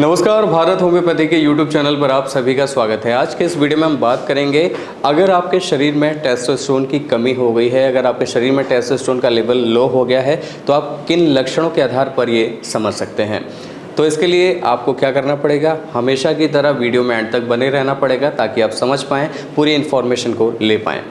नमस्कार, भारत होम्योपैथी के YouTube channel पर आप सभी का स्वागत है। आज के इस वीडियो में हम बात करेंगे, अगर आपके शरीर में टेस्टोस्टेरोन की कमी हो गई है, अगर आपके शरीर में टेस्टोस्टेरोन का लेवल लो हो गया है, तो आप किन लक्षणों के आधार पर ये समझ सकते हैं। तो इसके लिए आपको क्या करना पड़ेगा, हमेशा की तरह वीडियो में एंड तक बने रहना पड़ेगा ताकि आप समझ पाएँ, पूरी इन्फॉर्मेशन को ले पाएँ।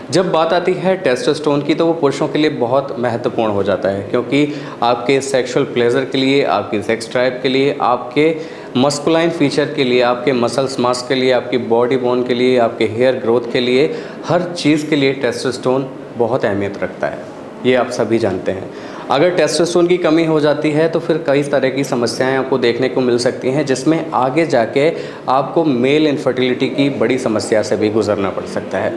जब बात आती है टेस्टोस्टेरोन की, तो वो पुरुषों के लिए बहुत महत्वपूर्ण हो जाता है, क्योंकि आपके सेक्सुअल प्लेजर के लिए, आपकी सेक्स ड्राइव के लिए, आपके मस्कुलाइन फीचर के लिए, आपके मसल्स मास के लिए, आपकी बॉडी बोन के लिए, आपके हेयर ग्रोथ के लिए, हर चीज़ के लिए टेस्टोस्टेरोन बहुत अहमियत रखता है। ये आप सभी जानते हैं। अगर टेस्टोस्टेरोन की कमी हो जाती है तो फिर कई तरह की समस्याएं आपको देखने को मिल सकती हैं, जिसमें आगे जाके आपको मेल इनफर्टिलिटी की बड़ी समस्या से भी गुजरना पड़ सकता है।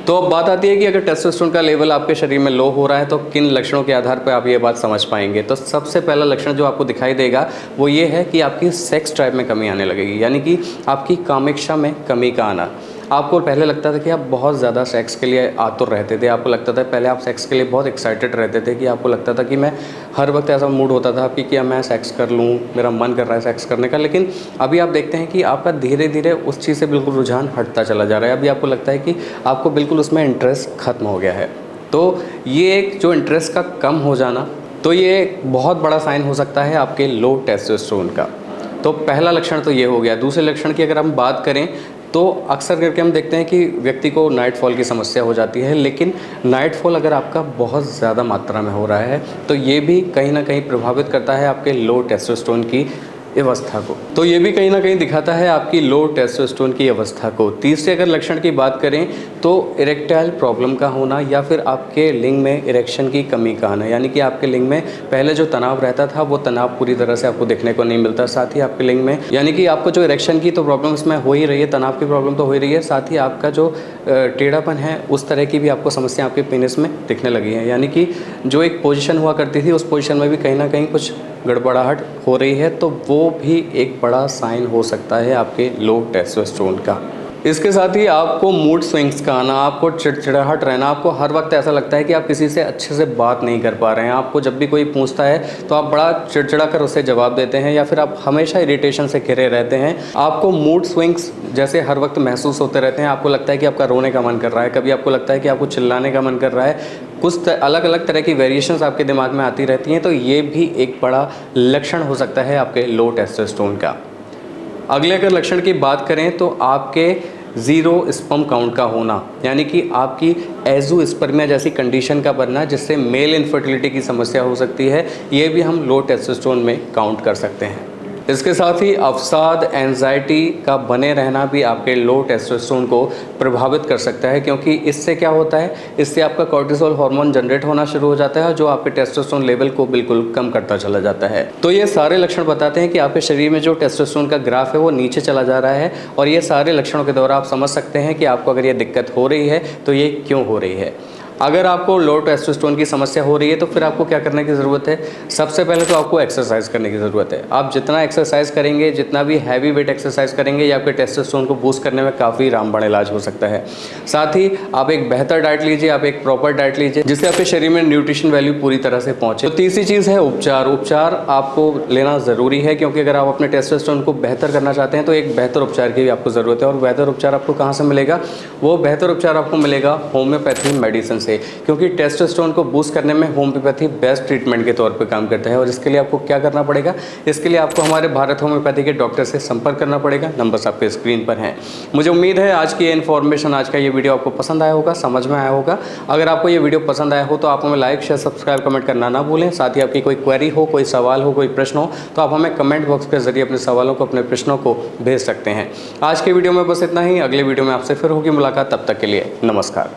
तो अब बात आती है कि अगर टेस्टोस्टेरोन का लेवल आपके शरीर में लो हो रहा है तो किन लक्षणों के आधार पर आप ये बात समझ पाएंगे। तो सबसे पहला लक्षण जो आपको दिखाई देगा वो ये है कि आपकी सेक्स ड्राइव में कमी आने लगेगी, यानी कि आपकी कामेक्षा में कमी का आना। आपको पहले लगता था कि आप बहुत ज़्यादा सेक्स के लिए आतुर रहते थे, आपको लगता था पहले आप सेक्स के लिए बहुत एक्साइटेड रहते थे, कि आपको लगता था कि मैं हर वक्त ऐसा मूड होता था आपकी कि मैं सेक्स कर लूँ, मेरा मन कर रहा है सेक्स करने का। लेकिन अभी आप देखते हैं कि आपका धीरे धीरे उस चीज़ से बिल्कुल रुझान हटता चला जा रहा है। अभी आपको लगता है कि आपको बिल्कुल उसमें इंटरेस्ट ख़त्म हो गया है। तो ये एक जो इंटरेस्ट का कम हो जाना, तो ये एक बहुत बड़ा साइन हो सकता है आपके लो टेस्टोस्टेरोन का। तो पहला लक्षण तो ये हो गया। दूसरे लक्षण की अगर हम बात करें तो अक्सर करके हम देखते हैं कि व्यक्ति को नाइट फॉल की समस्या हो जाती है, लेकिन नाइट फॉल अगर आपका बहुत ज़्यादा मात्रा में हो रहा है तो ये भी कहीं ना कहीं प्रभावित करता है आपके लो टेस्टोस्टेरोन की अवस्था को। तो ये भी कहीं ना कहीं दिखाता है आपकी लो टेस्टोस्टेरोन की अवस्था को। तीसरे अगर लक्षण की बात करें तो इरेक्टाइल प्रॉब्लम का होना, या फिर आपके लिंग में इरेक्शन की कमी का आना, यानी कि आपके लिंग में पहले जो तनाव रहता था वो तनाव पूरी तरह से आपको देखने को नहीं मिलता। साथ ही आपके लिंग में, यानी कि आपको जो इरेक्शन की तो प्रॉब्लम इसमें हो ही रही है, तनाव की प्रॉब्लम तो हो ही रही है, साथ ही आपका जो टेढ़ापन है उस तरह की भी आपको समस्या आपके पेनिस में दिखने लगी है। यानी कि जो एक पोजीशन हुआ करती थी उस पोजीशन में भी कहीं ना कहीं कुछ गड़बड़ाहट हो रही है, तो वो भी एक बड़ा साइन हो सकता है आपके लो टेस्टोस्टेरोन का। इसके साथ ही आपको मूड स्विंग्स का आना, आपको चिड़चिड़ाहट रहना, आपको हर वक्त ऐसा लगता है कि आप किसी से अच्छे से बात नहीं कर पा रहे हैं। आपको जब भी कोई पूछता है तो आप बड़ा चिड़चिड़ा कर उसे जवाब देते हैं, या फिर आप हमेशा इरिटेशन से घिरे रहते हैं। आपको मूड स्विंग्स जैसे हर वक्त महसूस होते रहते हैं। आपको लगता है कि आपका रोने का मन कर रहा है, कभी आपको लगता है कि आपको चिल्लाने का मन कर रहा है, कुछ अलग अलग तरह की वेरिएशंस आपके दिमाग में आती रहती हैं। तो ये भी एक बड़ा लक्षण हो सकता है आपके लो टेस्टोस्टेरोन का। अगले अगर लक्षण की बात करें तो आपके ज़ीरो स्पर्म काउंट का होना, यानी कि आपकी एज़ोस्पर्मिया जैसी कंडीशन का बनना, जिससे मेल इनफर्टिलिटी की समस्या हो सकती है। ये भी हम लो टेस्टोस्टेरोन में काउंट कर सकते हैं। इसके साथ ही अवसाद, एंजाइटी का बने रहना भी आपके लो टेस्टोस्टेरोन को प्रभावित कर सकता है, क्योंकि इससे क्या होता है, इससे आपका कोर्टिसोल हार्मोन जनरेट होना शुरू हो जाता है, जो आपके टेस्टोस्टेरोन लेवल को बिल्कुल कम करता चला जाता है। तो ये सारे लक्षण बताते हैं कि आपके शरीर में जो टेस्टोस्टेरोन का ग्राफ है वो नीचे चला जा रहा है, और ये सारे लक्षणों के द्वारा आप समझ सकते हैं कि आपको अगर ये दिक्कत हो रही है तो ये क्यों हो रही है। अगर आपको लो टेस्टोस्टेरोन की समस्या हो रही है तो फिर आपको क्या करने की ज़रूरत है। सबसे पहले तो आपको एक्सरसाइज करने की ज़रूरत है। आप जितना एक्सरसाइज करेंगे, जितना भी हैवी वेट एक्सरसाइज करेंगे, ये आपके टेस्टोस्टेरोन को बूस्ट करने में काफ़ी रामबाण इलाज हो सकता है। साथ ही आप एक बेहतर डाइट लीजिए, आप एक प्रॉपर डाइट लीजिए, जिससे आपके शरीर में न्यूट्रिशन वैल्यू पूरी तरह से पहुँचे। तो तीसरी चीज़ है उपचार। उपचार आपको लेना ज़रूरी है, क्योंकि अगर आप अपने टेस्टोस्टेरोन को बेहतर करना चाहते हैं तो एक बेहतर उपचार की भी आपको ज़रूरत है। और बेहतर उपचार आपको कहाँ से मिलेगा, वो बेहतर उपचार आपको मिलेगा होम्योपैथी मेडिसिन से, क्योंकि टेस्टोस्टेरोन को बूस्ट करने में होम्योपैथी बेस्ट ट्रीटमेंट के तौर पे काम करता है। और इसके लिए आपको क्या करना पड़ेगा, इसके लिए आपको हमारे भारत होम्योपैथी के डॉक्टर से संपर्क करना पड़ेगा। नंबर्स आपके स्क्रीन पर हैं। मुझे उम्मीद है आज की ये इन्फॉर्मेशन, आज का ये वीडियो आपको पसंद आया होगा, समझ में आया होगा। अगर आपको ये वीडियो पसंद आया हो तो आप हमें लाइक, शेयर, सब्सक्राइब, कमेंट करना ना भूलें। साथ ही आपकी कोई क्वेरी हो, कोई सवाल हो, कोई प्रश्न हो तो आप हमें कमेंट बॉक्स के जरिए अपने सवालों को, अपने प्रश्नों को भेज सकते हैं। आज के वीडियो में बस इतना ही। अगले वीडियो में आपसे फिर होगी मुलाकात। तब तक के लिए नमस्कार।